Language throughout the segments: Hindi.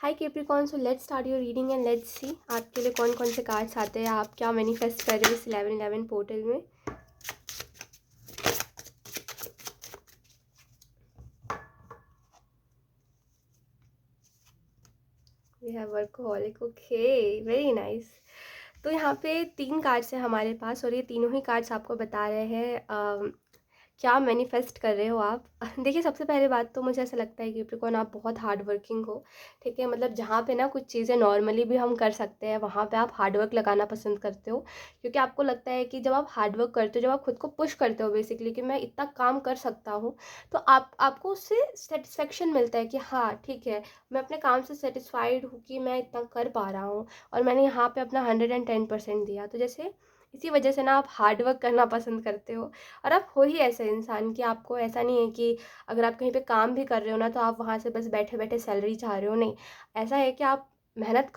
Hi Capricorn, so let's start your reading and let's see आपके लिए कौन कौन से कार्ड्स आते हैं, आप क्या मैनिफेस्ट कर रहे हो इस 1111 पोर्टल में। We have workaholic, okay, very nice. तो यहाँ पे 3 कार्ड्स हैं हमारे पास और ये तीनों ही कार्ड्स आपको बता रहे हैं क्या मैनिफेस्ट कर रहे हो आप। देखिए, सबसे पहले बात तो मुझे ऐसा लगता है कि कैप्रिकॉर्न आप बहुत हार्ड वर्किंग हो। ठीक है, मतलब जहाँ पे ना कुछ चीज़ें नॉर्मली भी हम कर सकते हैं वहाँ पे आप हार्ड वर्क लगाना पसंद करते हो, क्योंकि आपको लगता है कि जब आप हार्ड वर्क करते हो, जब आप खुद को पुश करते हो बेसिकली कि मैं इतना काम कर सकता हूँ, तो आपको उससे सेटिस्फेक्शन मिलता है कि हाँ ठीक है, मैं अपने काम से सेटिस्फाइड हूँ कि मैं इतना कर पा रहा हूँ और मैंने यहाँ पे अपना 110% दिया। तो जैसे इसी वजह से ना आप हार्ड वर्क करना पसंद करते हो। और आप हो ही ऐसे इंसान कि आपको ऐसा नहीं है कि अगर आप कहीं पे काम भी कर रहे हो ना तो आप वहाँ से बस बैठे बैठे सैलरी चाह रहे हो, नहीं। ऐसा है कि आप मेहनत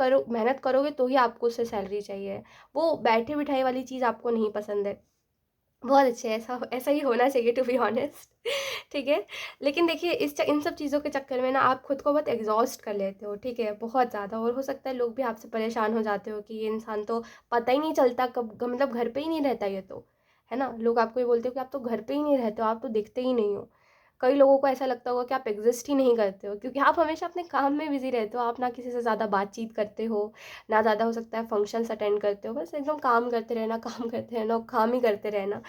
करोगे तो ही आपको उससे सैलरी चाहिए। वो बैठे बिठाई वाली चीज़ आपको नहीं पसंद है। बहुत अच्छे, ऐसा ऐसा ही होना चाहिए टू बी ऑनेस्ट। ठीक है। लेकिन देखिए, इन सब चीज़ों के चक्कर में ना आप खुद को बहुत एग्जॉस्ट कर लेते हो, ठीक है, बहुत ज़्यादा। और हो सकता है लोग भी आपसे परेशान हो जाते हो कि ये इंसान तो पता ही नहीं चलता कब, मतलब घर पे ही नहीं रहता ये तो, है ना। लोग आपको ये बोलते हो कि आप तो घर पे ही नहीं रहते हो, आप तो दिखते ही नहीं हो। कई लोगों को ऐसा लगता होगा कि आप एग्जिस्ट ही नहीं करते हो, क्योंकि आप हमेशा अपने काम में बिजी रहते हो। आप ना किसी से ज़्यादा बातचीत करते हो, ना ज़्यादा हो सकता है फंक्शंस अटेंड करते हो, बस एकदम काम करते रहना, काम करते रहना और काम ही करते रहना।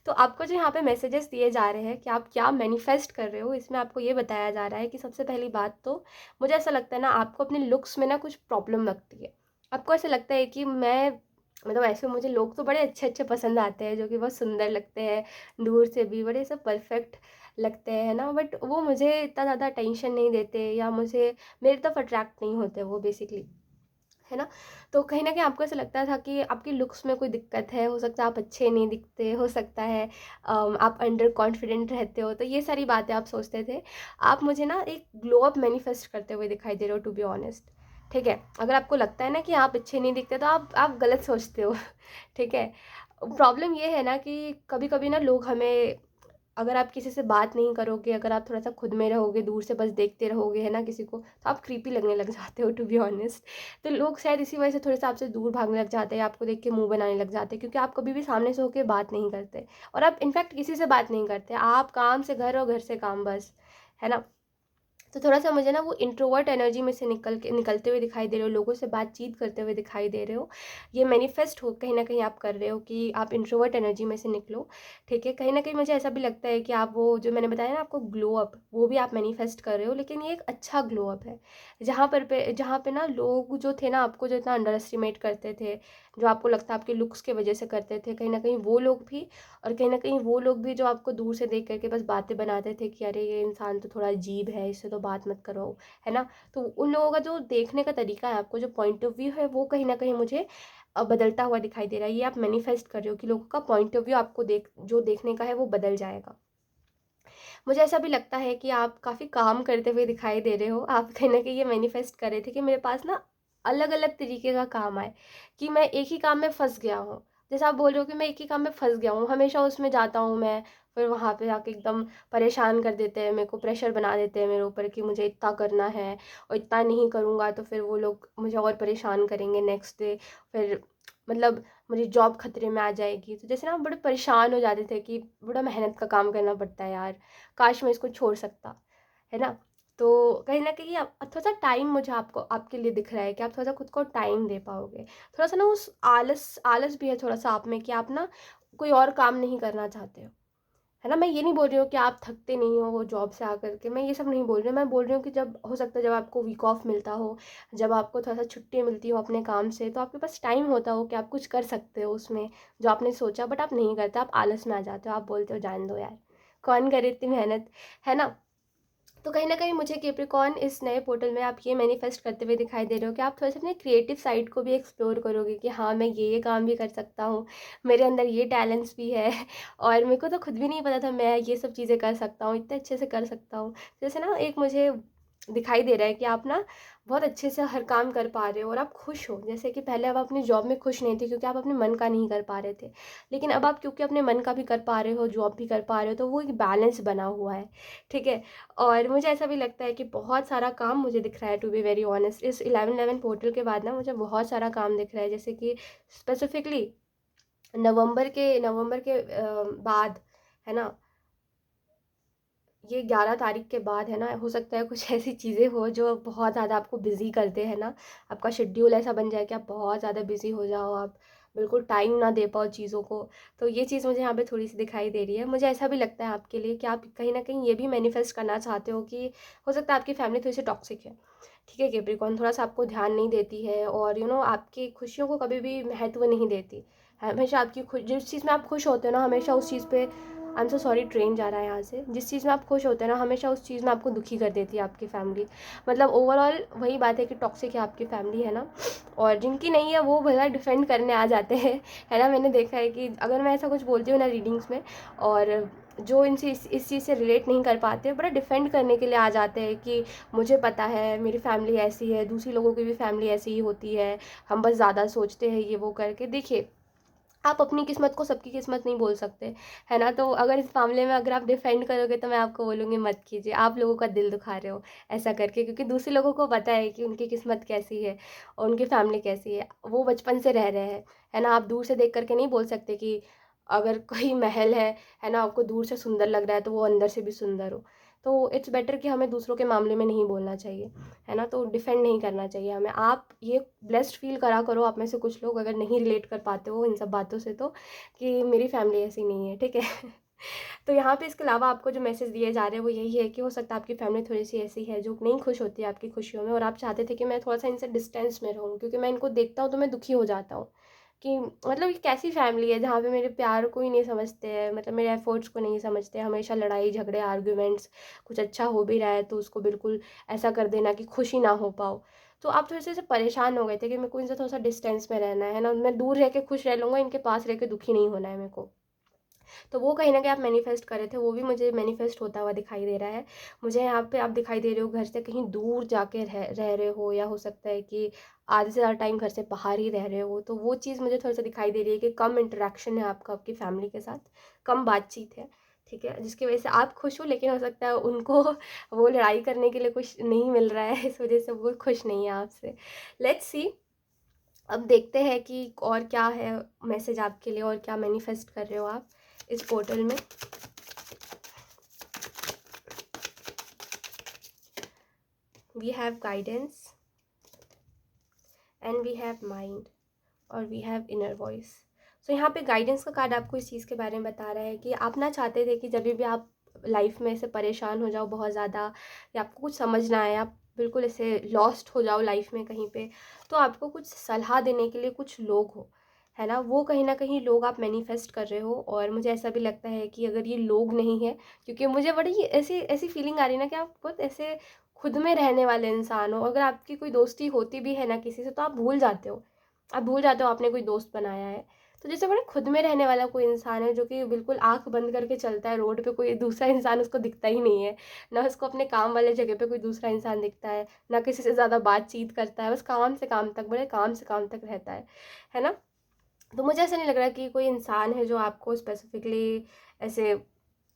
तो आपको जो यहाँ पे मैसेजेस दिए जा रहे हैं कि आप क्या मैनिफेस्ट कर रहे हो, इसमें आपको ये बताया जा रहा है कि सबसे पहली बात तो मुझे ऐसा लगता है ना, आपको अपने लुक्स में ना कुछ प्रॉब्लम लगती है। आपको ऐसा लगता है कि मैं, मतलब ऐसे मुझे लोग तो बड़े अच्छे अच्छे पसंद आते हैं जो कि बहुत सुंदर लगते हैं, दूर से भी बड़े सब परफेक्ट लगते हैं ना, बट वो मुझे इतना ज़्यादा अटेंशन नहीं देते या मुझे मेरी तरफ अट्रैक्ट नहीं होते वो बेसिकली, है ना। तो कहीं न कहीं आपको ऐसा लगता था कि आपकी लुक्स में कोई दिक्कत है, हो सकता है आप अच्छे नहीं दिखते, हो सकता है आप अंडर कॉन्फिडेंट रहते हो, तो ये सारी बातें आप सोचते थे। आप मुझे ना एक ग्लो अप मैनिफेस्ट करते हुए दिखाई दे रहे हो टू बी ऑनेस्ट। ठीक है, अगर आपको लगता है ना कि आप अच्छे नहीं दिखते तो आप गलत सोचते हो। ठीक है। प्रॉब्लम ये है ना कि कभी-कभी ना लोग हमें, अगर आप किसी से बात नहीं करोगे, अगर आप थोड़ा-सा खुद में रहोगे, दूर से बस देखते रहोगे, है ना, किसी को, तो आप क्रीपी लगने लग जाते हो टू बी ऑनेस्ट। तो लोग शायद इसी वजह से थोड़ा-सा आपसे दूर भागने लग जाते हैं, आपको देख के मुँह बनाने लग जाते हैं, क्योंकि आप कभी भी सामने से होके बात नहीं करते और आप इनफैक्ट किसी से बात नहीं करते। आप काम से घर और घर से काम बस, है ना। तो थोड़ा-सा मुझे ना वो इंट्रोवर्ट एनर्जी में से निकलते हुए दिखाई दे रहे हो, लोगों से बातचीत करते हुए दिखाई दे रहे हो। ये मैनिफेस्ट हो कहीं न कहीं आप कर रहे हो कि आप इंट्रोवर्ट एनर्जी में से निकलो, ठीक है। कहीं न कहीं मुझे ऐसा भी लगता है कि आप वो जो मैंने बताया ना आपको ग्लो अप, वो भी आप मैनिफेस्ट कर रहे हो, लेकिन ये एक अच्छा ग्लो अप है। जहाँ पे ना लोग जो थे ना आपको जो इतना अंडर एस्टिमेट करते थे, जो आपको लगता है आपके लुक्स की वजह से करते थे, कहीं न कहीं वो लोग भी, और कहीं न कहीं वो लोग भी जो आपको दूर से देख कर के बस बातें बनाते थे कि अरे ये इंसान तो थोड़ा अजीब है, इससे तो बात मत करो, है ना। तो उन लोगों का जो देखने का तरीका है, आपको जो पॉइंट ऑफ व्यू है, वो कहीं न कहीं मुझे बदलता हुआ दिखाई दे रहा है। ये आप मैनिफेस्ट कर रहे हो कि लोगों का पॉइंट ऑफ व्यू आपको जो देखने का है वो बदल जाएगा। मुझे ऐसा भी लगता है कि आप काफ़ी काम करते हुए दिखाई दे रहे हो। आप कहीं न कहीं ये मैनिफेस्ट कर रहे थे कि मेरे पास ना अलग-अलग तरीके का काम आए, कि मैं एक ही काम में फँस गया हूँ। जैसे आप बोल रहे हो कि मैं एक ही काम में फँस गया हूँ, हमेशा उसमें जाता हूँ मैं, फिर वहाँ पे जाके एकदम परेशान कर देते हैं, मेरे को प्रेशर बना देते हैं मेरे ऊपर कि मुझे इतना करना है और इतना नहीं करूँगा तो फिर वो लोग मुझे और परेशान करेंगे नेक्स्ट डे। फिर मतलब मेरी जॉब खतरे में आ जाएगी। तो जैसे ना हम बड़े परेशान हो जाते थे कि बड़ा मेहनत का काम करना पड़ता है यार, काश मैं इसको छोड़ सकता, है ना। तो कहीं न कहीं थोड़ा-सा टाइम मुझे आपको आपके लिए दिख रहा है कि आप थोड़ा-सा खुद को टाइम दे पाओगे। थोड़ा-सा ना उस आलस आलस भी है थोड़ा-सा आप में कि आप ना कोई और काम नहीं करना चाहते हो। है ना? मैं ये नहीं बोल रही हूँ कि आप थकते नहीं हो जॉब से आकर के, मैं ये सब नहीं बोल रही हूँ। मैं बोल रही हूँ कि जब हो सकता है जब आपको वीक ऑफ मिलता हो, जब आपको थोड़ा-सा छुट्टी मिलती हो अपने काम से, तो आपके पास टाइम होता हो कि आप कुछ कर सकते हो उसमें, जो आपने सोचा बट आप नहीं करते, आप आलस में आ जाते हो, आप बोलते हो जाने दो यार, कौन करे इतनी मेहनत, है ना? तो कहीं न कहीं मुझे कैप्रिकॉर्न इस नए पोर्टल में आप ये मैनिफेस्ट करते हुए दिखाई दे रहे हो कि आप थोड़ा-सा अपने क्रिएटिव साइड को भी एक्सप्लोर करोगे कि हाँ, मैं ये काम भी कर सकता हूँ, मेरे अंदर ये टैलेंट्स भी है और मेरे को तो खुद भी नहीं पता था मैं ये सब चीज़ें कर सकता हूँ, इतने अच्छे से कर सकता हूँ। जैसे ना एक मुझे दिखाई दे रहा है कि आप ना बहुत अच्छे से हर काम कर पा रहे हो और आप खुश हो। जैसे कि पहले आप अपनी जॉब में खुश नहीं थे क्योंकि आप अपने मन का नहीं कर पा रहे थे, लेकिन अब आप क्योंकि अपने मन का भी कर पा रहे हो, जॉब भी कर पा रहे हो, तो वो एक बैलेंस बना हुआ है, ठीक है। और मुझे ऐसा भी लगता है कि बहुत सारा काम मुझे दिख रहा है, टू बी वेरी ऑनेस्ट। इस 11/11 पोर्टल के बाद ना मुझे बहुत सारा काम दिख रहा है, जैसे कि स्पेसिफिकली नवंबर के बाद, है ना, ये 11 तारीख के बाद, है ना, हो सकता है कुछ ऐसी चीज़ें हो जो बहुत ज़्यादा आपको बिज़ी कर दे, है ना। आपका शेड्यूल ऐसा बन जाए कि आप बहुत ज़्यादा बिज़ी हो जाओ, आप बिल्कुल टाइम ना दे पाओ चीज़ों को। तो ये चीज़ मुझे यहाँ पे थोड़ी सी दिखाई दे रही है। मुझे ऐसा भी लगता है आपके लिए कि आप कहीं ना कहीं ये भी मैनिफेस्ट करना चाहते हो कि हो सकता है आपकी फैमिली थोड़ी सी टॉक्सिक है, ठीक है, कैप्रिकॉर्न, थोड़ा सा आपको ध्यान नहीं देती है और आपकी खुशियों को कभी भी महत्व नहीं देती। हमेशा आपकी खुश, जिस चीज़ में आप खुश होते हो ना, हमेशा उस चीज़ पे, I am so sorry, train जा रहा है यहाँ से, जिस चीज़ में आप खुश होते हैं ना, हमेशा उस चीज़ में आपको दुखी कर देती है आपकी फैमिली। मतलब ओवरऑल वही बात है कि टॉक्सिक है आपकी फैमिली, है ना। और जिनकी नहीं है वो भला डिफेंड करने आ जाते हैं, है ना। मैंने देखा है कि अगर मैं ऐसा कुछ बोलती हूँ ना रीडिंग्स में, और जो इनसे इस चीज़ से रिलेट नहीं कर पाते, बड़ा डिफेंड करने के लिए आ जाते हैं कि मुझे पता है, मेरी फैमिली ऐसी है, दूसरी लोगों की भी फैमिली ऐसी ही होती है, हम बस ज़्यादा सोचते हैं, ये वो करके। देखिए, आप अपनी किस्मत को सबकी किस्मत नहीं बोल सकते, है ना। तो अगर इस मामले में अगर आप डिफेंड करोगे तो मैं आपको बोलूँगी मत कीजिए, आप लोगों का दिल दुखा रहे हो ऐसा करके, क्योंकि दूसरे लोगों को पता है कि उनकी किस्मत कैसी है और उनकी फैमिली कैसी है, वो बचपन से रह रहे हैं, है ना। आप दूर से देख करके नहीं बोल सकते कि अगर कोई महल है ना, आपको दूर से सुंदर लग रहा है तो वो अंदर से भी सुंदर हो। तो इट्स बेटर कि हमें दूसरों के मामले में नहीं बोलना चाहिए, है ना, तो डिफेंड नहीं करना चाहिए हमें। आप ये ब्लेस्ड फील करा करो, आप में से कुछ लोग अगर नहीं रिलेट कर पाते हो इन सब बातों से, तो कि मेरी फैमिली ऐसी नहीं है, ठीक है। तो यहाँ पे इसके अलावा आपको जो मैसेज दिए जा रहे हैं वो यही है कि हो सकता है आपकी फैमिली थोड़ी सी ऐसी है जो नहीं खुश होती है आपकी खुशियों में, और आप चाहते थे कि मैं थोड़ा सा इनसे डिस्टेंस में रहूँ, क्योंकि मैं इनको देखता हूँ तो मैं दुखी हो जाता हूँ कि मतलब ये कैसी फैमिली है जहाँ पे मेरे प्यार को ही नहीं समझते हैं, मतलब मेरे एफर्ट्स को नहीं समझते, हमेशा लड़ाई झगड़े आर्ग्यूमेंट्स, कुछ अच्छा हो भी रहा है तो उसको बिल्कुल ऐसा कर देना कि खुशी ना हो पाओ। तो आप थोड़े से परेशान हो गए थे कि मेरे को इनसे थोड़ा सा डिस्टेंस में रहना है ना, मैं दूर रह के खुश रह लूँगा, इनके पास रह के दुखी नहीं होना है मेरे को। तो वो कहीं न कहीं आप मैनिफेस्ट कर रहे थे, वो भी मुझे मैनिफेस्ट होता हुआ दिखाई दे रहा है। मुझे यहाँ पे आप दिखाई दे रहे हो घर से कहीं दूर जाके रह रहे हो, या हो सकता है कि आधे से ज़्यादा टाइम घर से बाहर ही रह रहे हो। तो वो चीज़ मुझे थोड़ा-सा दिखाई दे रही है कि कम इंटरैक्शन है आपका आपकी फैमिली के साथ, कम बातचीत है, ठीक है? जिसकी वज़ह से आप खुश हो, लेकिन हो सकता है उनको वो लड़ाई करने के लिए कुछ नहीं मिल रहा है, इस वज़ह से वो खुश नहीं है आपसे। लेट्स सी, अब देखते हैं कि और क्या है मैसेज आपके लिए, और क्या मैनिफेस्ट कर रहे हो आप इस पोर्टल में। We have guidance and we have mind और we have inner voice. So यहाँ पे गाइडेंस का कार्ड आपको इस चीज़ के बारे में बता रहा है कि आप ना चाहते थे कि जब भी आप लाइफ में ऐसे परेशान हो जाओ बहुत ज़्यादा, या आपको कुछ समझ ना आए, आप बिल्कुल ऐसे लॉस्ट हो जाओ लाइफ में कहीं पे, तो आपको कुछ सलाह देने के लिए कुछ लोग हो, है ना। वो कहीं ना कहीं लोग आप मैनिफेस्ट कर रहे हो, और मुझे ऐसा भी लगता है कि अगर ये लोग नहीं है, क्योंकि मुझे बड़ी ऐसी ऐसी फीलिंग आ रही है ना कि आप बहुत ऐसे खुद में रहने वाले इंसान हो। अगर आपकी कोई दोस्ती होती भी है ना किसी से, तो आप भूल जाते हो, आप भूल जाते हो आपने कोई दोस्त बनाया है। तो जैसे बड़े खुद में रहने वाला कोई इंसान है जो कि बिल्कुल आँख बंद करके चलता है, रोड पे कोई दूसरा इंसान उसको दिखता ही नहीं है, ना उसको अपने काम वाले जगह पे कोई दूसरा इंसान दिखता है, ना किसी से ज़्यादा बातचीत करता है, बस काम से काम तक, बड़े काम से काम तक रहता है ना। तो मुझे ऐसा नहीं लग रहा कि कोई इंसान है जो आपको स्पेसिफिकली ऐसे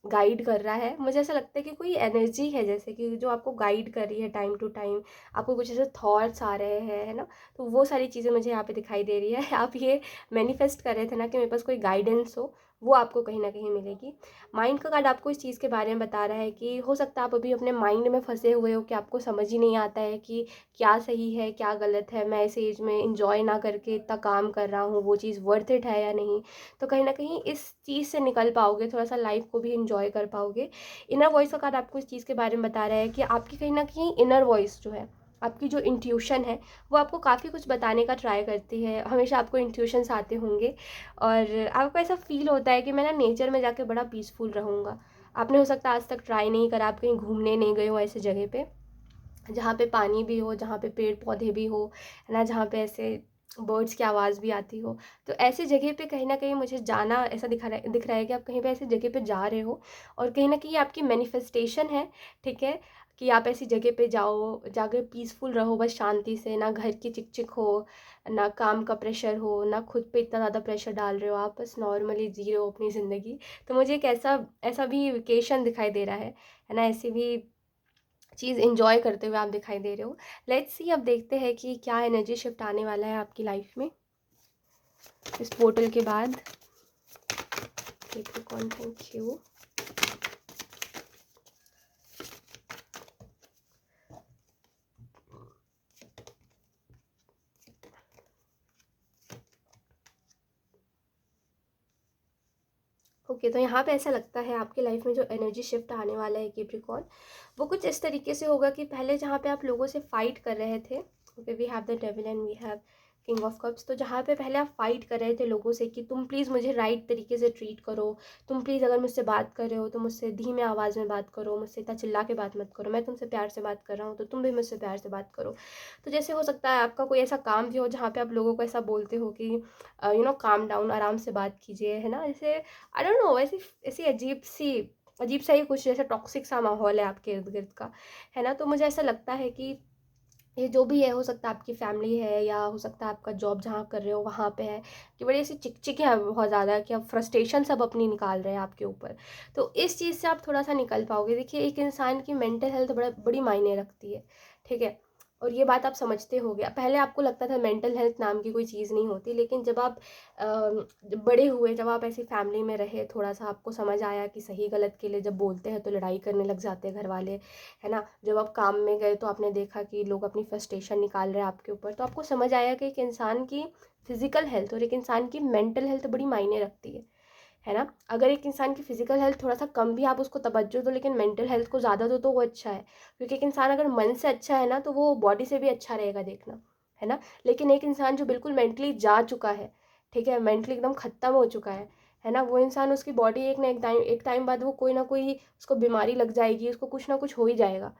गाइड कर रहा है। मुझे ऐसा लगता है कि कोई एनर्जी है जैसे कि जो आपको गाइड कर रही है टाइम टू टाइम, आपको कुछ ऐसे थॉट्स आ रहे हैं, है ना। तो वो सारी चीज़ें मुझे यहाँ पे दिखाई दे रही है। आप ये मैनिफेस्ट कर रहे थे ना कि मेरे पास कोई गाइडेंस हो, वो आपको कहीं ना कहीं मिलेगी। माइंड का कार्ड आपको इस चीज़ के बारे में बता रहा है कि हो सकता है आप अभी अपने माइंड में फंसे हुए हो कि आपको समझ ही नहीं आता है कि क्या सही है क्या गलत है, मैं इस एज में इंजॉय ना करके इतना काम कर रहा हूँ, वो चीज़ वर्थ इट है या नहीं। तो कहीं ना कहीं इस चीज़ से निकल पाओगे, थोड़ा सा लाइफ को भी इंजॉय कर पाओगे। इनर वॉइस का कार्ड आपको इस चीज़ के बारे में बता रहा है कि आपकी कहीं ना कहीं इनर वॉइस जो है, आपकी जो इंट्यूशन है, वो आपको काफ़ी कुछ बताने का ट्राई करती है। हमेशा आपको इंट्यूशंस आते होंगे, और आपको ऐसा फील होता है कि मैं ना नेचर में जाके बड़ा पीसफुल रहूँगा। आपने हो सकता है आज तक ट्राई नहीं करा, आप कहीं घूमने नहीं गए हो ऐसे जगह पे जहाँ पे पानी भी हो, जहाँ पे पेड़ पौधे भी हो, है ना, जहाँ पे ऐसे बर्ड्स की आवाज़ भी आती हो। तो ऐसी जगह पे कहीं न कहीं मुझे जाना ऐसा दिख रहा है कि आप कहीं पे ऐसी जगह पे जा रहे हो, और कहीं न कहीं आपकी मैनिफेस्टेशन है, ठीक है, कि आप ऐसी जगह पे जाओ, जाकर पीसफुल रहो बस शांति से, ना घर की चिक-चिक हो, ना काम का प्रेशर हो, ना खुद पे इतना ज़्यादा प्रेशर डाल रहे हो आप, बस नॉर्मली जी रहे हो अपनी ज़िंदगी। तो मुझे एक ऐसा ऐसा भी वेकेशन दिखाई दे रहा है ना? ऐसी भी चीज़ एन्जॉय करते हुए आप दिखाई दे रहे हो। लेट्स सी, अब देखते हैं कि क्या एनर्जी शिफ्ट आने वाला है आपकी लाइफ़ में इस पोर्टल के बाद। Capricorn, thank you. ओके, तो यहाँ पे ऐसा लगता है आपकी लाइफ में जो एनर्जी शिफ्ट आने वाला है कैप्रिकॉर्न, वो कुछ इस तरीके से होगा कि पहले जहाँ पे आप लोगों से फाइट कर रहे थे, okay, we have the devil and we have king of cups, तो जहाँ पे पहले आप फाइट कर रहे थे लोगों से कि तुम प्लीज़ मुझे राइट तरीके से ट्रीट करो, तुम प्लीज़ अगर मुझसे बात कर रहे हो तो मुझसे धीमे आवाज़ में बात करो, मुझसे इतना चिल्ला के बात मत करो, मैं तुमसे प्यार से बात कर रहा हूँ तो तुम भी मुझसे प्यार से बात करो। तो जैसे हो सकता है आपका कोई ऐसा काम भी हो जहाँ पे आप लोगों को ऐसा बोलते हो कि काम डाउन, आराम से बात कीजिए, है ना? जैसे आई डोंट नो, ऐसी ऐसी अजीब सा ही कुछ जैसे टॉक्सिक सा माहौल है आपके इर्द गिर्द का, है ना? तो मुझे ऐसा लगता है कि ये जो भी है, हो सकता है आपकी फैमिली है या हो सकता है आपका जॉब जहाँ कर रहे हो वहाँ पे है, कि बड़ी ऐसी चिक है बहुत ज़्यादा कि अब फ्रस्ट्रेशन सब अपनी निकाल रहे हैं आपके ऊपर। तो इस चीज़ से आप थोड़ा सा निकल पाओगे। देखिए, एक इंसान की मेंटल हेल्थ बड़ी मायने रखती है, ठीक है? और ये बात आप समझते होगे। पहले आपको लगता था मेंटल हेल्थ नाम की कोई चीज़ नहीं होती, लेकिन जब आप जब बड़े हुए, जब आप ऐसी फैमिली में रहे, थोड़ा सा आपको समझ आया कि सही गलत के लिए जब बोलते हैं तो लड़ाई करने लग जाते हैं घर वाले, है ना? जब आप काम में गए तो आपने देखा कि लोग अपनी फ्रस्ट्रेशन निकाल रहे हैं आपके ऊपर, तो आपको समझ आया कि एक इंसान की फिजिकल हेल्थ और एक इंसान की मेंटल हेल्थ बड़ी मायने रखती है ना? अगर एक इंसान की फिजिकल हेल्थ थोड़ा सा कम भी आप उसको तवज्जो दो, लेकिन मेंटल हेल्थ को ज़्यादा दो, तो वो अच्छा है। क्योंकि एक इंसान अगर मन से अच्छा है ना, तो वो बॉडी से भी अच्छा रहेगा, देखना, है ना? लेकिन एक इंसान जो बिल्कुल मेंटली जा चुका है, ठीक है, मेंटली एकदम ख़त्म हो चुका है ना? वो इंसान, उसकी बॉडी एक टाइम बाद वो कोई ना कोई उसको बीमारी लग जाएगी, उसको कुछ ना कुछ हो ही जाएगा,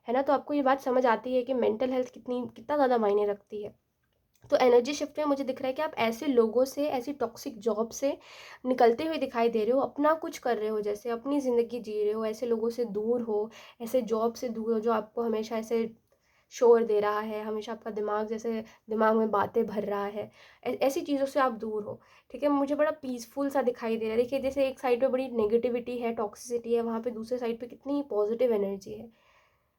है ना? तो आपको ये बात समझ आती है कि मेंटल हेल्थ कितना ज़्यादा मायने रखती है। तो एनर्जी शिफ्ट में मुझे दिख रहा है कि आप ऐसे लोगों से, ऐसी टॉक्सिक जॉब से निकलते हुए दिखाई दे रहे हो, अपना कुछ कर रहे हो, जैसे अपनी ज़िंदगी जी रहे हो, ऐसे लोगों से दूर हो, ऐसे जॉब से दूर हो जो आपको हमेशा ऐसे शोर दे रहा है, हमेशा आपका दिमाग जैसे दिमाग में बातें भर रहा है, ऐसी चीज़ों से आप दूर हो, ठीक है? मुझे बड़ा पीसफुल सा दिखाई दे रहा है। देखिए, जैसे एक साइड पे बड़ी नेगेटिविटी है, टॉक्सिसिटी है, वहाँ पे दूसरे साइड पे कितनी पॉजिटिव एनर्जी है।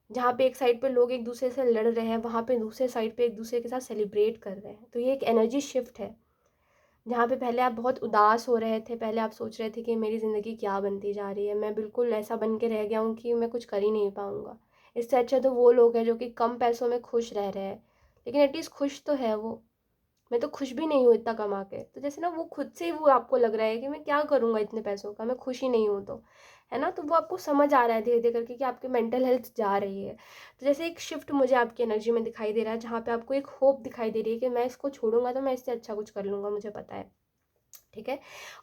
जहाँ पे एक साइड पे लोग एक दूसरे से लड़ रहे हैं, वहाँ पे दूसरे साइड पे एक दूसरे के साथ सेलिब्रेट कर रहे हैं। तो ये एक एनर्जी शिफ्ट है। जहाँ पे पहले आप बहुत उदास हो रहे थे, पहले आप सोच रहे थे कि मेरी ज़िंदगी क्या बनती जा रही है, मैं बिल्कुल ऐसा बन के रह गया हूँ कि मैं कुछ कर ही नहीं पाऊँगा। इससे अच्छा तो वो लोग हैं जो कि कम पैसों में खुश रह रहे हैं, लेकिन एटलीस्ट खुश तो है वो। मैं तो खुश भी नहीं हूँ इतना कमा के। तो जैसे ना, वो खुद से ही वो आपको लग रहा है कि मैं क्या करूँगा इतने पैसों का, मैं खुश ही नहीं हूँ तो, है ना? तो वो आपको समझ आ रहा है धीरे-धीरे करके कि आपकी मेंटल हेल्थ जा रही है। तो जैसे एक शिफ्ट मुझे आपकी एनर्जी में दिखाई दे रहा है, जहाँ पे आपको एक होप दिखाई दे रही है कि मैं इसको छोड़ूँगा तो मैं इससे अच्छा कुछ कर लूँगा, मुझे पता है। ठीक है?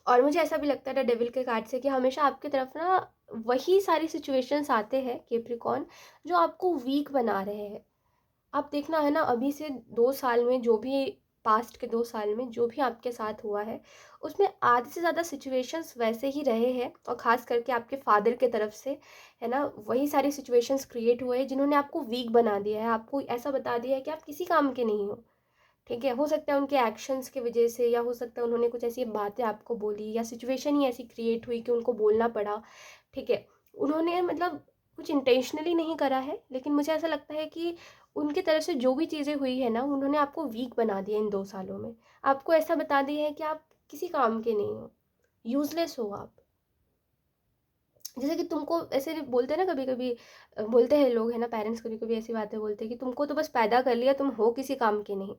और मुझे ऐसा भी लगता है डेविल के कार्ड से कि हमेशा आपकी तरफ ना वही सारी सिचुएशंस आते हैं कैप्रिकॉर्न, जो आपको वीक बना रहे हैं। आप देखना, है ना, अभी से 2 साल में जो भी, पास्ट के 2 साल में जो भी आपके साथ हुआ है, उसमें आधे से ज़्यादा सिचुएशंस वैसे ही रहे हैं, और ख़ास करके आपके फादर के तरफ से, है ना, वही सारी सिचुएशंस क्रिएट हुए हैं जिन्होंने आपको वीक बना दिया है, आपको ऐसा बता दिया है कि आप किसी काम के नहीं हो। ठीक है? हो सकता है उनके एक्शंस की वजह से, या हो सकता है उन्होंने कुछ ऐसी बातें आपको बोली, या सिचुएशन ही ऐसी क्रिएट हुई कि उनको बोलना पड़ा, ठीक है? उन्होंने मतलब कुछ इंटेंशनली नहीं करा है, लेकिन मुझे ऐसा लगता है कि उनकी तरफ से जो भी चीज़ें हुई है ना, उन्होंने आपको वीक बना दिया इन 2 सालों में। आपको ऐसा बता दिया है कि आप किसी काम के नहीं हो, यूज़लेस हो आप। जैसे कि तुमको ऐसे बोलते हैं ना, कभी-कभी बोलते हैं लोग, है ना, पेरेंट्स कभी-कभी ऐसी बातें बोलते हैं कि तुमको तो बस पैदा कर लिया, तुम हो किसी काम के नहीं।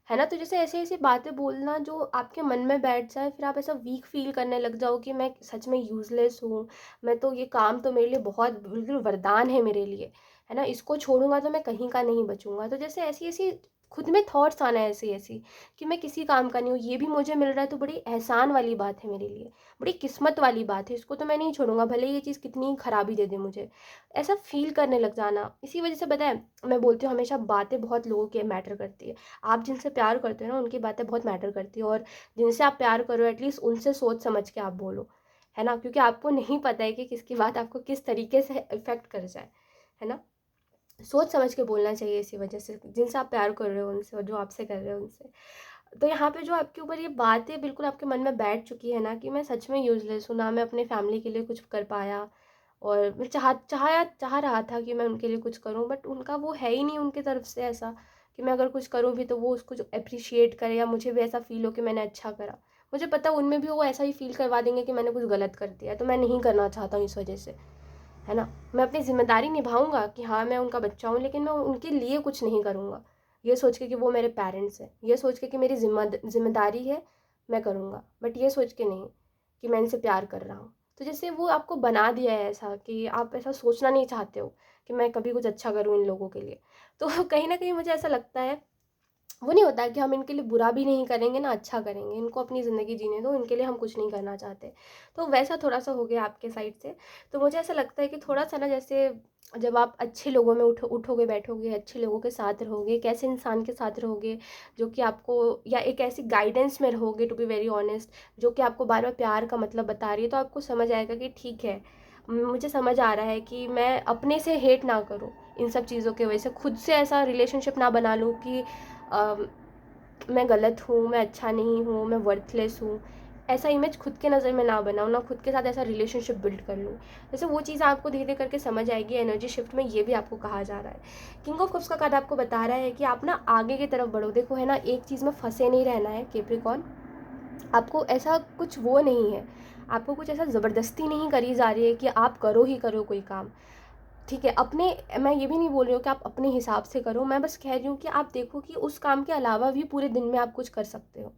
है ना? तो जैसे ऐसी-ऐसी बातें बोलना जो आपके मन में बैठ जाए, फिर आप ऐसा वीक फ़ील करने लग जाओ कि मैं सच में यूज़लेस हूँ, मैं तो ये काम तो मेरे लिए बहुत बिल्कुल वरदान है मेरे लिए, है ना? इसको छोड़ूँगा तो मैं कहीं का नहीं बचूँगा। तो जैसे ऐसी-ऐसी खुद में थॉट्स आना ऐसी-ऐसी कि मैं किसी काम का नहीं हूँ, ये भी मुझे मिल रहा है तो बड़ी एहसान वाली बात है मेरे लिए, बड़ी किस्मत वाली बात है, इसको तो मैं नहीं छोड़ूँगा, भले ही ये चीज़ कितनी खराबी दे दे मुझे। ऐसा फ़ील करने लग जाना, इसी वज़ह से पता है, मैं बोलती हूँ हमेशा बातें बहुत लोगों की मैटर करती है। आप जिनसे प्यार करते हो ना, उनकी बातें बहुत मैटर करती है, और जिनसे आप प्यार करो एटलीस्ट उनसे सोच समझ के आप बोलो, है ना? क्योंकि आपको नहीं पता है कि किसकी बात आपको किस तरीके से इफ़ेक्ट कर जाए, है ना? सोच समझ के बोलना चाहिए इसी वजह से, जिनसे आप प्यार कर रहे हो उनसे और जो आपसे कर रहे हो उनसे। तो यहाँ पे जो आपके ऊपर ये बातें बिल्कुल आपके मन में बैठ चुकी है ना कि मैं सच में यूज़लेस हूँ, ना मैं अपने फैमिली के लिए कुछ कर पाया, और मैं चाह रहा था कि मैं उनके लिए कुछ करूँ, बट उनका वो है ही नहीं उनकी तरफ से ऐसा कि मैं अगर कुछ करूँ भी तो वो उसको जो एप्रिशिएट करे या मुझे भी ऐसा फ़ील हो कि मैंने अच्छा करा। मुझे पता उनमें भी वो ऐसा ही फ़ील करवा देंगे कि मैंने कुछ गलत कर दिया है, तो मैं नहीं करना चाहता हूँ इस वजह से, है ना? मैं अपनी ज़िम्मेदारी निभाऊँगा कि हाँ, मैं उनका बच्चा हूँ, लेकिन मैं उनके लिए कुछ नहीं करूँगा। ये सोच के कि वो मेरे पेरेंट्स हैं, ये सोच के कि मेरी ज़िम्मेदारी है, मैं करूँगा। बट ये सोच के नहीं कि मैं इनसे प्यार कर रहा हूँ। तो जैसे वो आपको बना दिया है ऐसा कि आप ऐसा सोचना नहीं चाहते हो कि मैं कभी कुछ अच्छा करूँ इन लोगों के लिए। तो कहीं न कहीं मुझे ऐसा लगता है, वो नहीं होता है कि हम इनके लिए बुरा भी नहीं करेंगे ना अच्छा करेंगे, इनको अपनी ज़िंदगी जीने दो, इनके लिए हम कुछ नहीं करना चाहते। तो वैसा थोड़ा-सा हो गया आपके साइड से। तो मुझे ऐसा लगता है कि थोड़ा-सा ना, जैसे जब आप अच्छे लोगों में उठोगे, बैठोगे, अच्छे लोगों के साथ रहोगे, एक ऐसे इंसान के साथ रहोगे जो कि आपको, या एक ऐसी गाइडेंस में रहोगे टू बी वेरी ऑनेस्ट, जो कि आपको बार-बार प्यार का मतलब बता रही है, तो आपको समझ आएगा कि ठीक है, मुझे समझ आ रहा है कि मैं अपने से हेट ना करूँ इन सब चीज़ों की वजह से, खुद से ऐसा रिलेशनशिप ना बना लूँ कि मैं गलत हूँ, मैं अच्छा नहीं हूँ, मैं वर्थलेस हूँ, ऐसा इमेज खुद के नज़र में ना बनाऊँ, ना खुद के साथ ऐसा रिलेशनशिप बिल्ड कर लूँ। जैसे वो चीज़ आपको धीरे-धीरे करके समझ आएगी, एनर्जी शिफ्ट में ये भी आपको कहा जा रहा है। किंग ऑफ कप्स का कार्ड आपको बता रहा है कि आप ना आगे की तरफ बढ़ो। देखो है ना, एक चीज़ में फँसे नहीं रहना है कैप्रिकॉर्न, आपको ऐसा कुछ वो नहीं है, आपको कुछ ऐसा ज़बरदस्ती नहीं करी जा रही है कि आप करो ही करो कोई काम। ठीक है, अपने, मैं ये भी नहीं बोल रही हूँ कि आप अपने हिसाब से करो, मैं बस कह रही हूँ कि आप देखो कि उस काम के अलावा भी पूरे दिन में आप कुछ कर सकते हो।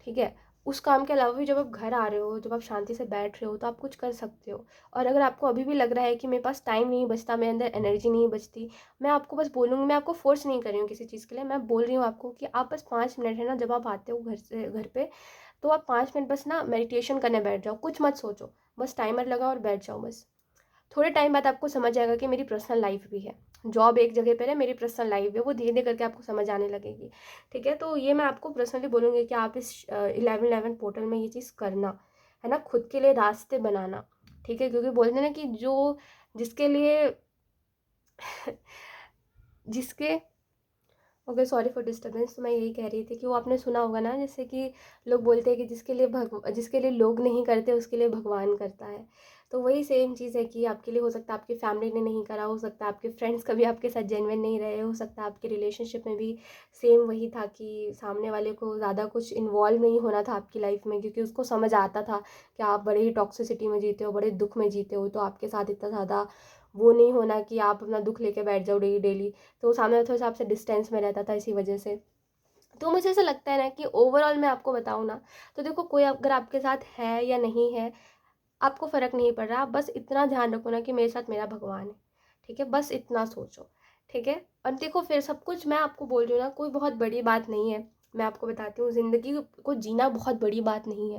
ठीक है, उस काम के अलावा भी जब आप घर आ रहे हो, जब आप शांति से बैठ रहे हो, तो आप कुछ कर सकते हो। और अगर आपको अभी भी लग रहा है कि मेरे पास टाइम नहीं बचता, मेरे अंदर एनर्जी नहीं बचती, मैं आपको बस बोलूँगी, मैं आपको फोर्स नहीं कर रही हूँ किसी चीज़ के लिए, मैं बोल रही हूँ आपको कि आप बस 5 मिनट, है ना, जब आप आते हो घर पे, तो आप 5 मिनट बस ना मेडिटेशन करने बैठ जाओ, कुछ मत सोचो, बस टाइमर लगाओ और बैठ जाओ बस। थोड़े टाइम बाद आपको समझ आएगा कि मेरी पर्सनल लाइफ भी है, जॉब एक जगह पर है, मेरी पर्सनल लाइफ है, वो धीरे धीरे करके आपको समझ आने लगेगी। ठीक है, तो ये मैं आपको पर्सनली बोलूँगी कि आप इस 11/11 पोर्टल में ये चीज़ करना, है ना, खुद के लिए रास्ते बनाना। ठीक है, क्योंकि बोलते हैं ना कि जो जिसके लिए जिसके, ओके, सॉरी फॉर डिस्टर्बेंस। तो मैं यही कह रही थी कि वो आपने सुना होगा ना, जैसे कि लोग बोलते हैं कि जिसके लिए लोग नहीं करते उसके लिए भगवान करता है। तो वही सेम चीज़ है कि आपके लिए हो सकता है आपकी फैमिली ने नहीं करा, हो सकता है आपके फ्रेंड्स कभी आपके साथ जेन्युइन नहीं रहे, हो सकता है आपके रिलेशनशिप में भी सेम वही था कि सामने वाले को ज़्यादा कुछ इन्वॉल्व नहीं होना था आपकी लाइफ में, क्योंकि उसको समझ आता था कि आप बड़े ही टॉक्सिसिटी में जीते हो, बड़े दुख में जीते हो, तो आपके साथ इतना ज़्यादा वो नहीं होना कि आप अपना दुख लेके बैठ जाओ डेली डेली। तो सामने वाला थोड़ा-सा आपसे डिस्टेंस में रहता था इसी वजह से। तो मुझे ऐसा लगता है ना कि ओवरऑल मैं आपको बताऊँ ना, तो देखो कोई अगर आपके साथ है या नहीं है, आपको फ़र्क नहीं पड़ रहा। आप बस इतना ध्यान रखो ना कि मेरे साथ मेरा भगवान है, ठीक है? बस इतना सोचो, ठीक है? और देखो फिर सब कुछ मैं आपको बोल रही हूँ ना, कोई बहुत बड़ी बात नहीं है। मैं आपको बताती हूँ, ज़िंदगी को जीना बहुत बड़ी बात नहीं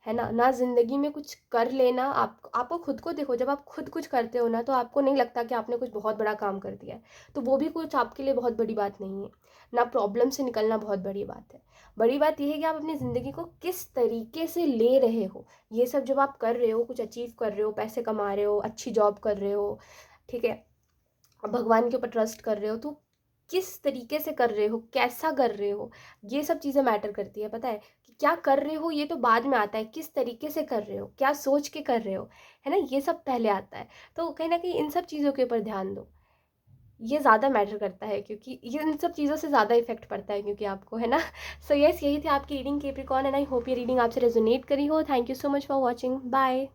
है ना? ना ज़िंदगी में कुछ कर लेना, आप आपको खुद को देखो, जब आप खुद कुछ करते हो ना, तो आपको नहीं लगता कि आपने कुछ बहुत बड़ा काम कर दिया है। तो वो भी कुछ आपके लिए बहुत बड़ी बात नहीं है। ना प्रॉब्लम से निकलना बहुत बड़ी बात है। बड़ी बात ये है कि आप अपनी ज़िंदगी को किस तरीके से ले रहे हो। ये सब जब आप कर रहे हो, कुछ अचीव कर रहे हो, पैसे कमा रहे हो, अच्छी जॉब कर रहे हो, ठीक है? भगवान के ऊपर ट्रस्ट कर रहे हो, तो किस तरीके से कर रहे हो, कैसा कर रहे हो, ये सब चीज़ें मैटर करती है, पता है? कि क्या कर रहे हो ये तो बाद में आता है, किस तरीके से कर रहे हो, क्या सोच के कर रहे हो, है ना? ये सब पहले आता है। तो कहीं न कहीं इन सब चीज़ों के ऊपर ध्यान दो। ये ज़्यादा मैटर करता है, क्योंकि ये इन सब चीज़ों से ज़्यादा इफ़ेक्ट पड़ता है क्योंकि आपको, है ना? सो यस, यही थी आपकी reading Capricorn, and I hope ये रीडिंग आपसे रेज़ोनेट करी हो। Thank you so much for watching. Bye.